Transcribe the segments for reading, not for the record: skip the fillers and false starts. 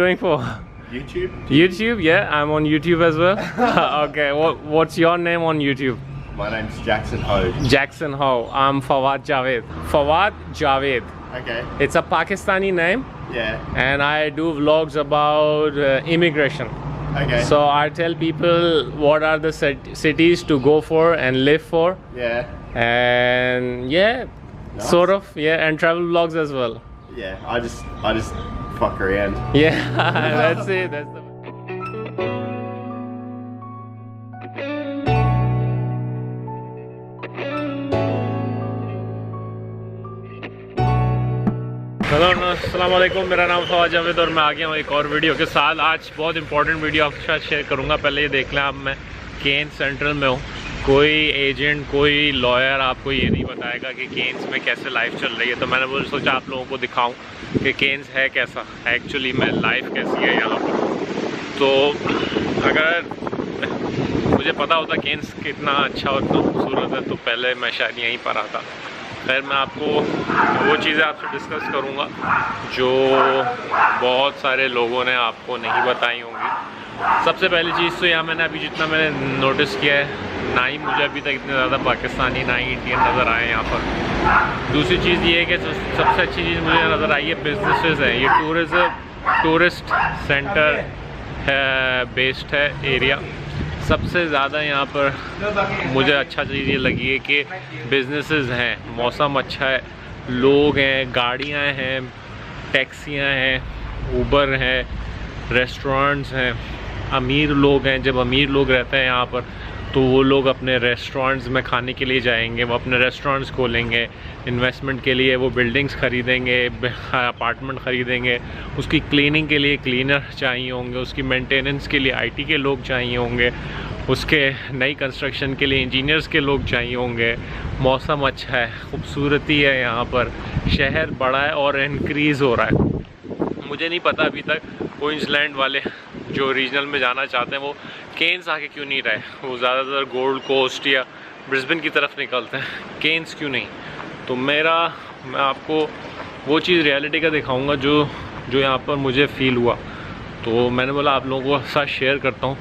Doing for YouTube? YouTube? Yeah, I'm on YouTube as well. Okay, what's your name on YouTube? My name's Jackson Ho. Jackson Ho. I'm Fawad Javed. Fawad Javed. Okay. It's a Pakistani name, Yeah. and I do vlogs about immigration. Okay. So I tell people what are the cities to go for and live for, Yeah. and yeah, Nice. sort of, yeah, and travel vlogs as well. Yeah. I just fuck around. Yeah, that's it. That's the. Hello अस्सलाम वालेकुम, मेरा नाम फवाद जावेद और मैं आ गया हूँ एक और वीडियो के साथ। आज बहुत इंपॉर्टेंट वीडियो आपके साथ शेयर करूँगा। पहले ये देख लें, अब मैं केन्स सेंट्रल में हूँ। कोई एजेंट, कोई लॉयर आपको ये नहीं बताएगा कि केन्स में कैसे लाइफ चल रही है, तो मैंने सोचा आप लोगों को दिखाऊँ कि केन्स है कैसा एक्चुअली में, लाइफ कैसी है यहाँ पर। तो अगर मुझे पता होता केन्स कितना अच्छा और इतना खूबसूरत है तो पहले मैं शायद यहीं पर आता। खैर, मैं आपको वो चीज़ें आपसे डिस्कस करूँगा जो बहुत सारे लोगों ने आपको नहीं बताई होंगी। सबसे पहली चीज़ तो यहाँ मैंने अभी जितना मैंने नोटिस किया है, ना ही मुझे अभी तक इतने ज़्यादा पाकिस्तानी ना ही इंडियन नज़र आए यहाँ पर। दूसरी चीज़ ये है कि सबसे अच्छी चीज़ मुझे नज़र आई है बिजनेसेस हैं। ये टूरिस्ट सेंटर है, बेस्ड है एरिया। सबसे ज़्यादा यहाँ पर मुझे अच्छा चीज़ ये लगी है कि बिजनेसेस हैं, मौसम अच्छा है, लोग हैं, गाड़ियाँ हैं, टैक्सियाँ हैं, ऊबर हैं, रेस्टोरेंट्स हैं, अमीर लोग हैं। जब अमीर लोग रहते हैं यहाँ पर तो वो लोग अपने रेस्टोरेंट्स में खाने के लिए जाएंगे, वो अपने रेस्टोरेंट्स खोलेंगे, इन्वेस्टमेंट के लिए वो बिल्डिंग्स ख़रीदेंगे, अपार्टमेंट ख़रीदेंगे, उसकी क्लीनिंग के लिए क्लीनर चाहिए होंगे, उसकी मेंटेनेंस के लिए आईटी के लोग चाहिए होंगे, उसके नई कंस्ट्रक्शन के लिए इंजीनियर्स के लोग चाहिए होंगे। मौसम अच्छा है, खूबसूरती है यहाँ पर, शहर बड़ा है और इनक्रीज़ हो रहा है। मुझे नहीं पता अभी तक क्वींसलैंड वाले जो रीजनल में जाना चाहते हैं वो केन्स आके क्यों नहीं रहे। वो ज़्यादातर गोल्ड कोस्ट या ब्रिस्बेन की तरफ निकलते हैं, केन्स क्यों नहीं। तो मैं आपको वो चीज़ रियलिटी का दिखाऊंगा जो यहाँ पर मुझे फ़ील हुआ। तो मैंने बोला आप लोगों के साथ शेयर करता हूँ।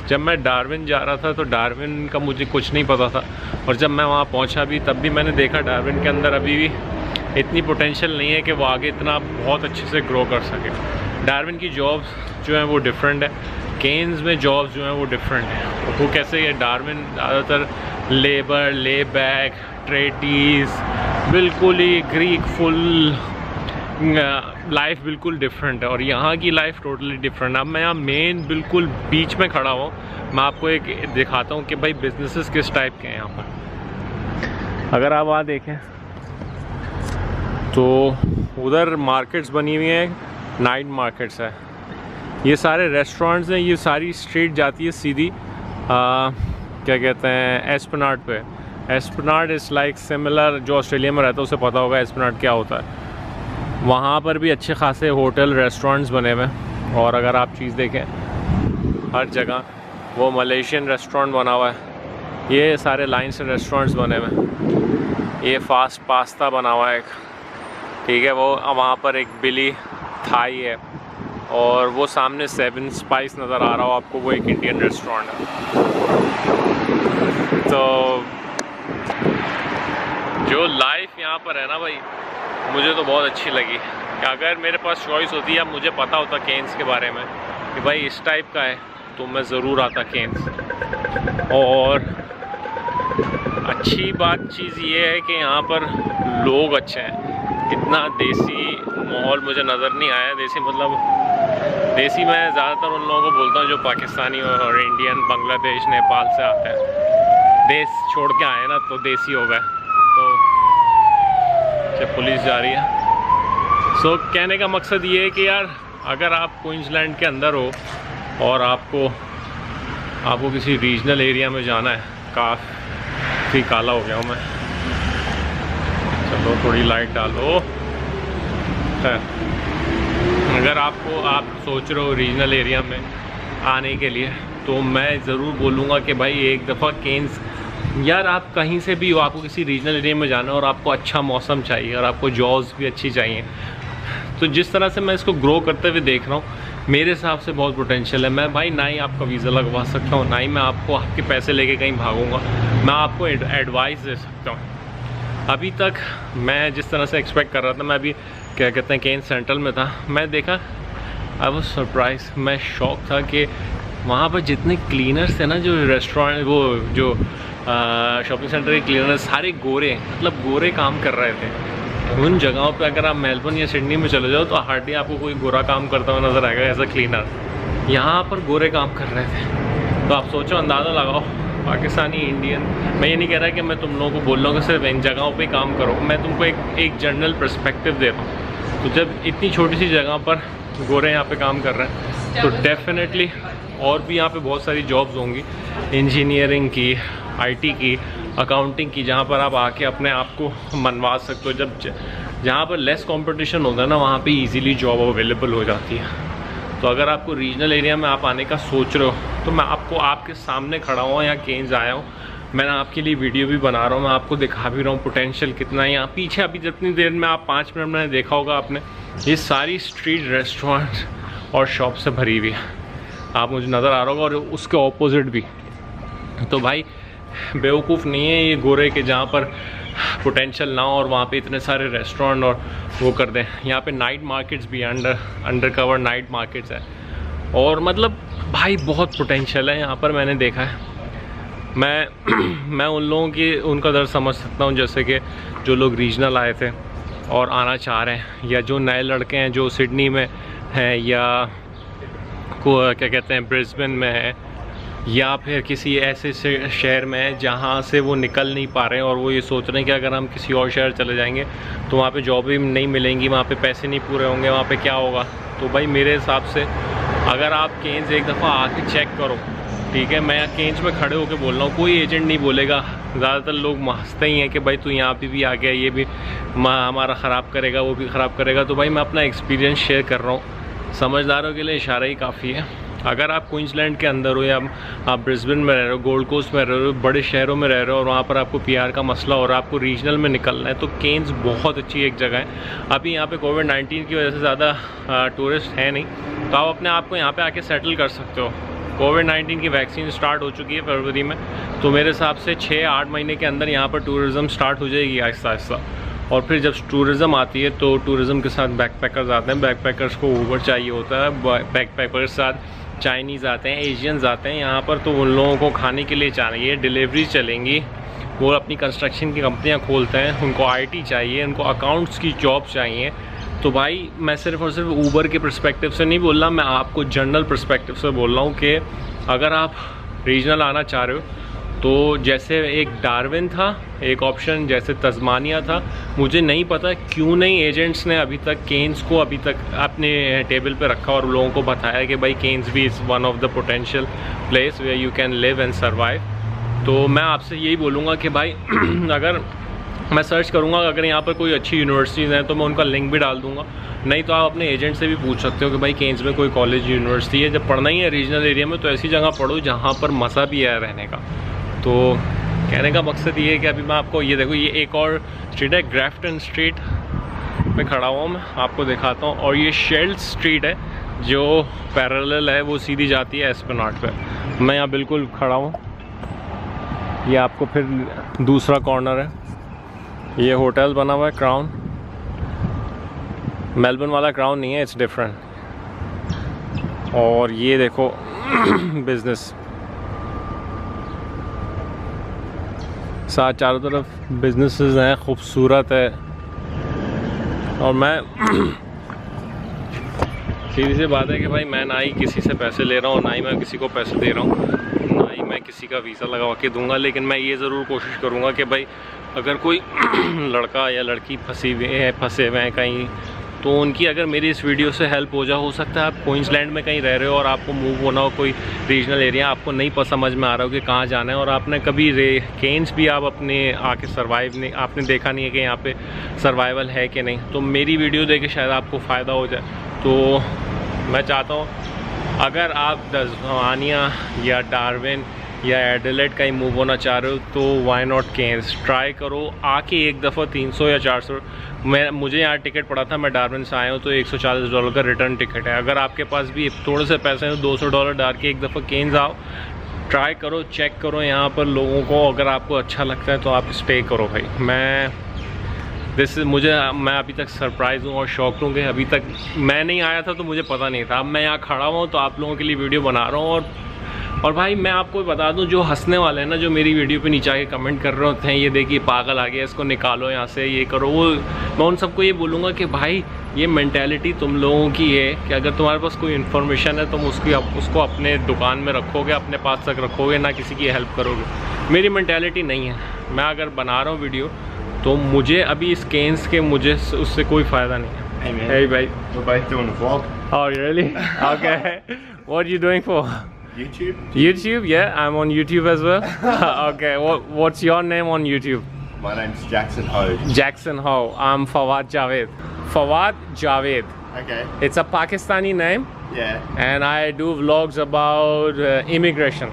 जब मैं डार्विन जा रहा था तो डार्विन का मुझे कुछ नहीं पता था, और जब मैं वहाँ पहुँचा भी तब भी मैंने देखा डार्विन के अंदर अभी भी इतनी पोटेंशियल नहीं है कि वो आगे इतना बहुत अच्छे से ग्रो कर सके। डार्विन की जॉब्स जो हैं वो डिफरेंट है, केन्स में जॉब्स जो हैं वो डिफरेंट है। वो कैसे है, डार्विन ज़्यादातर लेबर, ले बैक, ट्रेडीज़, बिल्कुल ही ग्रीक फुल लाइफ बिल्कुल डिफरेंट है, और यहाँ की लाइफ टोटली डिफरेंट है। अब मैं यहाँ मेन बिल्कुल बीच में खड़ा हूँ, मैं आपको एक दिखाता हूँ कि भाई बिजनेसेस किस टाइप के हैं यहाँ पर। अगर आप वहाँ देखें तो उधर मार्केट्स बनी हुई हैं, नाइट मार्केट्स है, ये सारे रेस्टोरेंट्स हैं, ये सारी स्ट्रीट जाती है सीधी क्या कहते हैं, एस्प्लैनेड पे। एस्प्लैनेड इज़ लाइक सिमिलर, जो ऑस्ट्रेलिया में रहता है उसे पता होगा एस्प्लैनेड क्या होता है। वहाँ पर भी अच्छे खासे होटल रेस्टोरेंट्स बने हुए हैं, और अगर आप चीज़ देखें हर जगह वो मलेशियन रेस्टोरेंट बना हुआ है, ये सारे लाइन से रेस्टोरेंट्स बने हुए हैं। ये फास्ट पास्ता बना हुआ है एक, ठीक है, वो वहाँ पर एक बिली थाई है, और वो सामने 7 स्पाइस नज़र आ रहा हो आपको, वो एक इंडियन रेस्टोरेंट है। तो जो लाइफ यहाँ पर है ना भाई, मुझे तो बहुत अच्छी लगी। अगर मेरे पास चॉइस होती है, मुझे पता होता केन्स के बारे में कि भाई इस टाइप का है, तो मैं ज़रूर आता केन्स। और अच्छी बात चीज़ ये है कि यहाँ पर लोग अच्छे हैं, इतना देसी माहौल मुझे नज़र नहीं आया। देसी मतलब देसी मैं ज़्यादातर उन लोगों को बोलता हूँ जो पाकिस्तानी और इंडियन, बांग्लादेश, नेपाल से आते हैं, देश छोड़ के आए ना तो देसी हो गए। तो जब पुलिस जा रही है, सो कहने का मकसद ये है कि यार अगर आप क्वींसलैंड के अंदर हो और आपको किसी रीजनल एरिया में जाना है, काफ़ी काला हो गया हूँ मैं, चलो थोड़ी लाइट डालो। खैर, अगर आप सोच रहे हो रीजनल एरिया में आने के लिए, तो मैं ज़रूर बोलूँगा कि भाई एक दफ़ा केन्स, यार आप कहीं से भी हो, आपको किसी रीजनल एरिया में जाना है और आपको अच्छा मौसम चाहिए और आपको जॉब्स भी अच्छी चाहिए, तो जिस तरह से मैं इसको ग्रो करते हुए देख रहा हूँ, मेरे हिसाब से बहुत पोटेंशियल है। मैं भाई ना ही आपका वीज़ा लगवा सकता हूँ, ना ही मैं आपको आपके पैसे लेके कहीं भागूंगा, मैं आपको एडवाइस दे सकता हूँ। अभी तक मैं जिस तरह से एक्सपेक्ट कर रहा था, मैं अभी क्या कहते हैं केन सेंट्रल में था, मैं देखा आई वाज सरप्राइज, मैं शॉक था कि वहाँ पर जितने क्लीनर्स थे ना, जो रेस्टोरेंट वो जो शॉपिंग सेंटर के क्लीनर्स सारे गोरे, मतलब गोरे काम कर रहे थे। उन जगहों पे अगर आप मेलबर्न या सिडनी में चले जाओ तो हार्डली आपको कोई गोरा काम करता हुआ नज़र आएगा एज अ क्लीनर। यहाँ पर गोरे काम कर रहे थे, तो आप सोचो, अंदाज़ा लगाओ, पाकिस्तानी, इंडियन। मैं ये नहीं कह रहा कि मैं तुम लोगों को बोल रहा हूँ कि सिर्फ इन जगहों पे काम करो, मैं तुमको एक जनरल पर्सपेक्टिव दे रहा हूँ। तो जब इतनी छोटी सी जगह पर गोरे यहाँ पे काम कर रहे हैं, तो डेफिनेटली और भी यहाँ पे बहुत सारी जॉब्स होंगी, इंजीनियरिंग की, आईटी की, अकाउंटिंग की, जहाँ पर आप आके अपने आप को मनवा सकते हो। जब जहाँ पर लेस कंपटीशन होता है ना, वहाँ पे इजीली जॉब अवेलेबल हो जाती है। तो अगर आपको रीजनल एरिया में आप आने का सोच रहे हो, तो मैं आपको आपके सामने खड़ा हुआ यहाँ केन्स आया हूँ, मैंने आपके लिए वीडियो भी बना रहा हूँ, मैं आपको दिखा भी रहा हूँ पोटेंशियल कितना है यहाँ पीछे। अभी जितनी देर में आप 5 मिनट में देखा होगा आपने, ये सारी स्ट्रीट रेस्टोरेंट और शॉप से भरी हुई है, आप मुझे नज़र आ रहा होगा, और उसके ऑपोजिट भी। तो भाई बेवकूफ़ नहीं है ये गोरे के जहाँ पर पोटेंशियल ना हो और वहाँ पे इतने सारे रेस्टोरेंट और वो कर दें। यहाँ पे नाइट मार्केट्स भी, अंडर कवर नाइट मार्केट्स है, और मतलब भाई बहुत पोटेंशियल है यहाँ पर, मैंने देखा है। मैं उन लोगों की उनका दर्द समझ सकता हूँ, जैसे कि जो लोग रीजनल आए थे और आना चाह रहे हैं, या जो नए लड़के हैं जो सिडनी में हैं, या को क्या कहते हैं ब्रिस्बेन में है, या फिर किसी ऐसे शहर में है जहाँ से वो निकल नहीं पा रहे हैं और वो ये सोच रहे हैं कि अगर हम किसी और शहर चले जाएंगे तो वहाँ पे जॉब भी नहीं मिलेंगी, वहाँ पे पैसे नहीं पूरे होंगे, वहाँ पे क्या होगा। तो भाई मेरे हिसाब से अगर आप केन्स एक दफ़ा आके चेक करो, ठीक है, मैं केन्स में खड़े होकर बोल रहा हूँ, कोई एजेंट नहीं बोलेगा, ज़्यादातर लोग हंसते ही हैं कि भाई तू यहाँ पे भी आ गया, ये भी हमारा ख़राब करेगा, वो भी ख़राब करेगा। तो भाई मैं अपना एक्सपीरियंस शेयर कर रहा हूँ, समझदारों के लिए इशारा ही काफ़ी है। अगर आप क्वींसलैंड के अंदर हो, या आप ब्रिस्बेन में रह रहे हो, गोल्ड कोस्ट में रह रहे हो, बड़े शहरों में रह रहे हो, और वहाँ पर आपको पीआर का मसला हो रहा है, आपको रीजनल में निकलना है, तो केन्स बहुत अच्छी एक जगह है। अभी यहाँ पे कोविड-19 की वजह से ज़्यादा टूरिस्ट है नहीं, तो आप अपने आप को यहाँ पे आके सेटल कर सकते हो। कोविड-19 की वैक्सीन स्टार्ट हो चुकी है फरवरी में, तो मेरे हिसाब से 6-8 महीने के अंदर यहाँ पर टूरिज़म स्टार्ट हो जाएगी आहिस्ता आहिस्ता। और फिर जब टूरिज़म आती है तो टूरिज़म के साथ बैकपैकर्स आते हैं, बैकपैकर्स को ऊबर चाहिए होता है, बैकपैकर्स के साथ चाइनीज़ आते हैं, एशियंस आते हैं यहाँ पर, तो उन लोगों को खाने के लिए चाहिए, डिलीवरी चलेंगी, वो अपनी कंस्ट्रक्शन की कंपनियाँ खोलते हैं, उनको आईटी चाहिए, उनको अकाउंट्स की जॉब चाहिए। तो भाई मैं सिर्फ और सिर्फ ऊबर के पर्सपेक्टिव से नहीं बोल रहा, मैं आपको जनरल पर्सपेक्टिव से बोल रहा हूँ कि अगर आप रीजनल आना चाह रहे हो, तो जैसे एक डार्विन था एक ऑप्शन, जैसे तस्मानिया था, मुझे नहीं पता क्यों नहीं एजेंट्स ने अभी तक केन्स को अभी तक अपने टेबल पे रखा और लोगों को बताया कि भाई केन्स भी is one of the potential place where you can live and survive. तो मैं आपसे यही बोलूँगा कि भाई अगर मैं सर्च करूँगा, अगर यहाँ पर कोई अच्छी यूनिवर्सिटीज़ हैं तो मैं उनका लिंक भी डाल दूँगा, नहीं तो आप अपने एजेंट से भी पूछ सकते हो कि भाई केन्स में कोई कॉलेज यूनिवर्सिटी है। जब पढ़ना ही है रीजनल एरिया में, तो ऐसी जगह पढ़ो जहाँ पर मज़ा भी है रहने का। तो कहने का मकसद ये है कि अभी मैं आपको ये देखो, ये एक और स्ट्रीट है, ग्राफ्टन स्ट्रीट में खड़ा हुआ मैं आपको दिखाता हूँ, और ये शेल्ड स्ट्रीट है जो पैरेलल है, वो सीधी जाती है एस्पेनाट पे। मैं यहाँ बिल्कुल खड़ा हूँ, ये आपको फिर दूसरा कॉर्नर है, ये होटल बना हुआ है क्राउन, मेलबर्न वाला क्राउन नहीं है, इट्स डिफरेंट। और ये देखो बिजनेस, साथ चारों तरफ बिजनेसेस हैं, खूबसूरत है। और मैं सीधी सी बात है कि भाई मैं ना ही किसी से पैसे ले रहा हूँ, ना ही मैं किसी को पैसे दे रहा हूँ, ना ही मैं किसी का वीज़ा लगवा के दूंगा। लेकिन मैं ये ज़रूर कोशिश करूँगा कि भाई अगर कोई लड़का या लड़की फंसे हुए हैं कहीं, तो उनकी अगर मेरी इस वीडियो से हेल्प हो सकता है आप क्वींसलैंड में कहीं रह रहे हो और आपको मूव होना हो कोई रीजनल एरिया, आपको नहीं समझ में आ रहा हो कि कहाँ जाना है, और आपने कभी केन्स भी आप अपने आके सर्वाइव नहीं, आपने देखा नहीं है कि यहाँ पे सर्वाइवल है कि नहीं, तो मेरी वीडियो देख के शायद आपको फ़ायदा हो जाए। तो मैं चाहता हूँ अगर आप तस्मानिया या डार्विन या एडिलेड का ही मूव होना चाह रहे हो तो वाई नॉट केन्स ट्राई करो आके एक दफ़ा। 300 या 400 मुझे यहाँ टिकट पड़ा था, मैं डार्विन से आया हूँ तो $140 का रिटर्न टिकट है। अगर आपके पास भी थोड़े से पैसे हैं तो $200 डाल के एक दफ़ा केन्स आओ, ट्राई करो, चेक करो यहाँ पर लोगों को। अगर आपको अच्छा लगता है तो आप स्टे करो भाई। मैं अभी तक सरप्राइज़ हूँ और शौक हूँ कि अभी तक मैं नहीं आया था तो मुझे पता नहीं था। अब मैं यहाँ खड़ा हुआ हूँ तो आप लोगों के लिए वीडियो बना रहा हूँ। और भाई मैं आपको बता दूं, जो हंसने वाले हैं ना, जो मेरी वीडियो पे नीचे आके कमेंट कर रहे होते हैं, ये देखिए पागल आ गया, इसको निकालो यहाँ से, ये करो वो, मैं उन सबको ये बोलूँगा कि भाई ये मेंटालिटी तुम लोगों की है कि अगर तुम्हारे पास कोई इन्फॉर्मेशन है तुम उसको अपने दुकान में रखोगे, अपने पास तक रखोगे, ना किसी की हेल्प करोगे। मेरी मेंटालिटी नहीं है। मैं अगर बना रहा हूँ वीडियो तो मुझे अभी इस केन्स के मुझे उससे कोई फ़ायदा नहीं है। Hey man. Hey भाई। We're both doing a vlog. Oh really? Okay. What are you doing for? YouTube? YouTube? Yeah, I'm on YouTube as well. Okay, what's your name on YouTube? My name's Jackson Hode. Jackson Ho. I'm Fawad Javed. Fawad Javed. Okay. It's a Pakistani name, Yeah. and I do vlogs about immigration.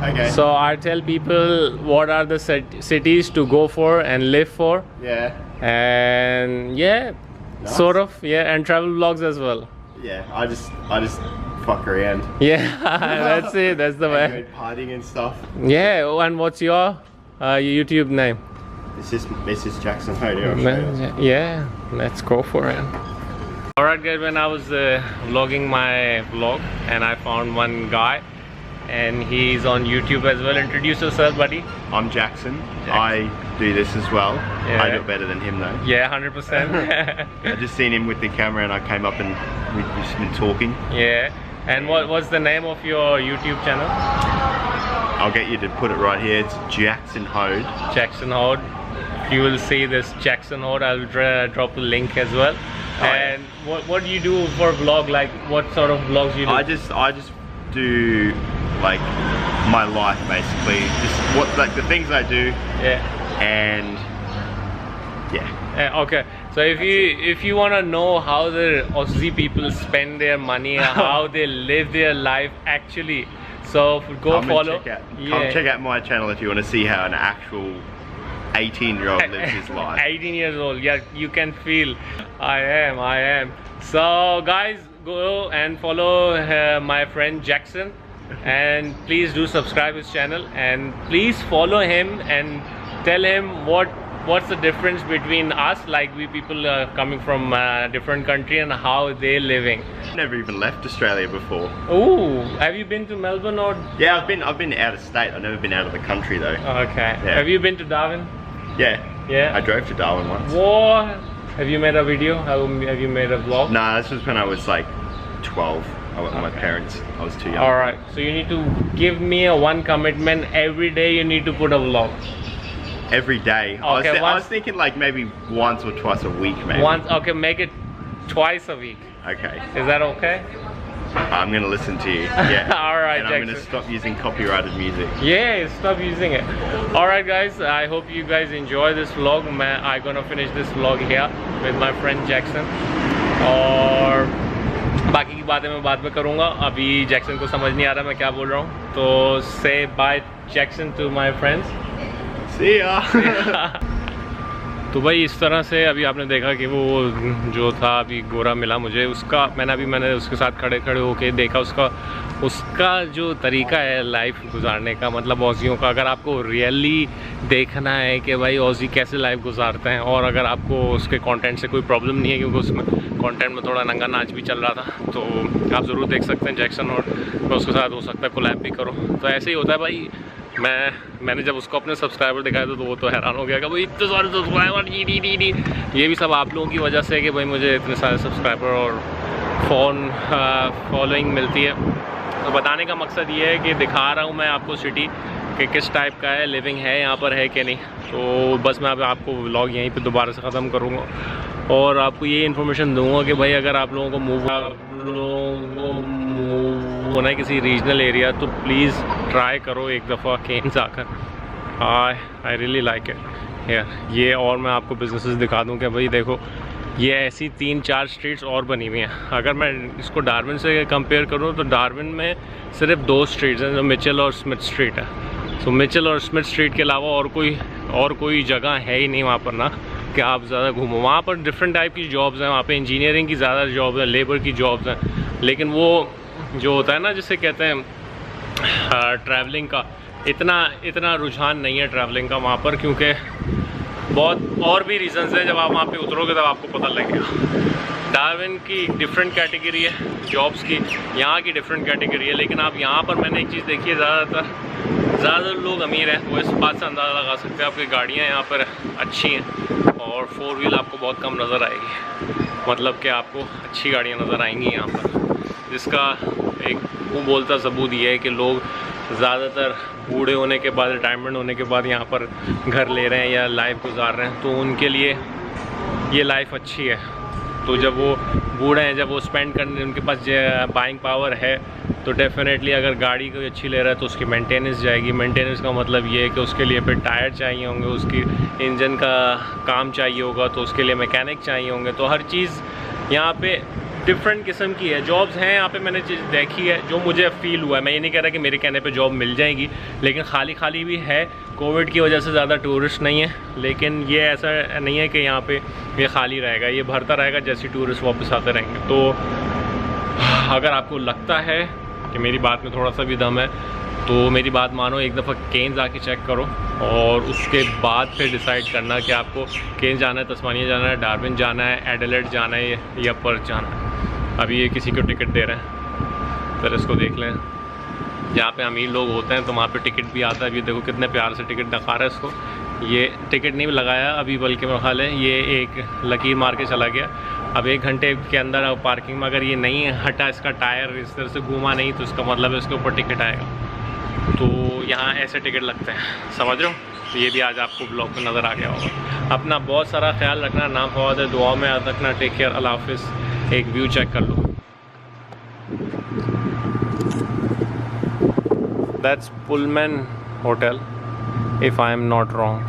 Okay. So I tell people what are the cities to go for and live for, Yeah. and yeah, Nice. sort of, yeah, and travel vlogs as well. Yeah. I just fuck around. Yeah, that's it. That's the And way. go partying and stuff. Yeah. Oh, and what's your YouTube name? This is Jackson Hode. Here, I'll show you. Yeah, let's go for it. Alright guys, when I was vlogging my vlog and I found one guy and he's on YouTube as well. Introduce yourself, buddy. I'm Jackson. I do this as well. Yeah. I do it better than him though. Yeah, 100%. I just seen him with the camera and I came up and we've just been talking. Yeah. And what's the name of your YouTube channel? I'll get you to put it right here. It's Jackson Hode. Jackson Hode. You will see this Jackson Hode. I'll drop the link as well. Oh, and what do you do for vlog? Like what sort of vlogs you do? I just do like my life basically. Just the things I do Yeah. and yeah. Okay, so if you want to know how the Aussie people spend their money, how they live their life actually, so go Come follow. Come check out my channel if you want to see how an actual 18-year-old lives his life. 18 years old, yeah, you can feel. I am. So guys, go and follow my friend Jackson, and please do subscribe his channel, and please follow him and tell him what's the difference between us, like we people coming from a different country, and how they're living. Never even left Australia before. Oh, have you been to Melbourne or? Yeah, I've been out of state. I've never been out of the country though. Okay. Yeah. Have you been to Darwin? Yeah. Yeah. I drove to Darwin once. What? Have you made a video? Have you made a vlog? Nah, this was when I was like 12. I went with my parents. I was too young. All right. So you need to give me a one commitment. Every day you need to put a vlog. Every day. Okay, I was thinking like maybe once or twice a week maybe. Once. Okay, make it twice a week. Okay. Is that okay? I'm gonna listen to you. Yeah. All right, And I'm gonna Jackson. stop using copyrighted music. Yeah, stop using it. All right, guys. I hope you guys enjoy this vlog. I'm gonna finish this vlog here with my friend Jackson. और बाकी की बातें मैं बाद में करूँगा. अभी Jackson को समझ नहीं आ रहा मैं क्या बोल रहा हूँ. तो say bye Jackson to my friends. See ya. तो भाई इस तरह से अभी आपने देखा कि वो जो था अभी गोरा मिला मुझे, उसका मैंने उसके साथ खड़े होके देखा उसका जो तरीका है लाइफ गुजारने का, मतलब ऑज़ियों का. अगर आपको रियली देखना है कि भाई ऑज़ी कैसे लाइफ गुजारते हैं, और अगर आपको उसके कंटेंट से कोई प्रॉब्लम नहीं है, क्योंकि उसमें कंटेंट में थोड़ा नंगा नाच भी चल रहा था, तो आप ज़रूर देख सकते हैं जैक्सन. और मैं उसके साथ हो सकता है कोलैब भी करो. तो ऐसे ही होता है भाई. मैंने जब उसको अपने सब्सक्राइबर दिखाया तो वो तो हैरान हो गया कि भाई इतने सारे सब्सक्राइबर ये भी सब आप लोगों की वजह से कि भाई मुझे इतने सारे सब्सक्राइबर और फॉलोइंग मिलती है. तो बताने का मकसद ये है कि दिखा रहा हूँ मैं आपको सिटी कि किस टाइप का है, लिविंग है यहाँ पर है कि नहीं. तो बस मैं अब आपको व्लॉग यहीं पे दोबारा से ख़त्म करूँगा और आपको ये इन्फॉर्मेशन दूँगा कि भाई अगर आप लोगों को मूव होना है किसी रीजनल एरिया तो प्लीज़ ट्राई करो एक दफ़ा केन्स आकर. आई रियली लाइक इट यार. ये और मैं आपको बिजनेसेस दिखा दूँ कि भाई देखो ये ऐसी 3-4 स्ट्रीट्स और बनी हुई हैं. अगर मैं इसको डार्विन से कंपेयर करूँ तो डार्विन में सिर्फ 2 स्ट्रीट्स हैं, जो मिचेल और स्मिथ स्ट्रीट है. तो मिचेल और स्मिथ स्ट्रीट के अलावा और कोई जगह है ही नहीं वहाँ पर ना कि आप ज़्यादा घूमो। वहाँ पर डिफरेंट टाइप की जॉब्स हैं, वहाँ पे इंजीनियरिंग की ज़्यादा जॉब है, लेबर की जॉब्स हैं, लेकिन वो जो होता है ना जिसे कहते हैं ट्रैवलिंग का, इतना रुझान नहीं है ट्रैवलिंग का वहाँ पर, क्योंकि बहुत और भी रीज़न्स हैं। जब आप वहाँ पे उतरोगे तब आपको पता लगेगा। डार्विन की डिफरेंट कैटेगरी है जॉब्स की, यहाँ की डिफरेंट कैटेगरी है, लेकिन आप यहाँ पर मैंने एक चीज़ देखी है, ज़्यादातर लोग अमीर हैं। वो इस बात से अंदाज़ा लगा सकते हैं। आपकी गाड़ियाँ यहाँ पर अच्छी हैं और 4 व्हील आपको बहुत कम नज़र आएगी, मतलब कि आपको अच्छी गाड़ियाँ नज़र आएंगी यहाँ पर, जिसका एक मुँह बोलता सबूत ये है कि लोग ज़्यादातर बूढ़े होने के बाद, रिटायरमेंट होने के बाद यहाँ पर घर ले रहे हैं या लाइफ गुजार रहे हैं, तो उनके लिए ये लाइफ अच्छी है। तो जब वो बूढ़े हैं, जब वो स्पेंड करने, उनके पास बाइंग पावर है, तो डेफिनेटली अगर गाड़ी कोई अच्छी ले रहा है तो उसकी मेंटेनेंस जाएगी। मेंटेनेंस का मतलब ये है कि उसके लिए फिर टायर चाहिए होंगे, उसकी इंजन का काम चाहिए होगा, तो उसके लिए मैकेनिक चाहिए होंगे। तो हर चीज़ यहाँ पे डिफरेंट किस्म की है। जॉब्स हैं यहाँ पे, मैंने चीज़ देखी है जो मुझे फ़ील हुआ है। मैं ये नहीं कह रहा कि मेरे कहने पे जॉब मिल जाएगी, लेकिन खाली भी है। कोविड की वजह से ज़्यादा टूरिस्ट नहीं है, लेकिन ये ऐसा नहीं है कि यहाँ पे ये खाली रहेगा, ये भरता रहेगा जैसे टूरिस्ट वापस आते रहेंगे। तो अगर आपको लगता है कि मेरी बात में थोड़ा सा भी दम है, तो मेरी बात मानो, एक दफ़ा केन्स आके चेक करो और उसके बाद फिर डिसाइड करना कि आपको केन्स जाना है, तस्मानिया जाना है, डार्विन जाना है, एडिलेड जाना है या पर्थ जाना है। अभी ये किसी को टिकट दे रहे हैं, फिर इसको देख लें। जहाँ पे अमीर लोग होते हैं तो वहाँ पे टिकट भी आता है। अभी देखो कितने प्यार से टिकट दिखा रहा है इसको। ये टिकट नहीं लगाया अभी, बल्कि मेरा ख्याल है ये एक लकीर मार के चला गया। अब 1 घंटे के अंदर पार्किंग में अगर ये नहीं हटा, इसका टायर इस तरह से घूमा नहीं, तो इसका मतलब है इसके ऊपर टिकट आएगा। तो यहाँ ऐसे टिकट लगते हैं, समझ रहे हो। तो ये भी आज आपको ब्लॉग में नज़र आ गया होगा। अपना बहुत सारा ख्याल रखना, नाम फवाद है, दुआ में याद रखना। टेक केयर, अल्लाह हाफिज़। एक व्यू चेक कर लो, that's Pullman hotel if I am not wrong.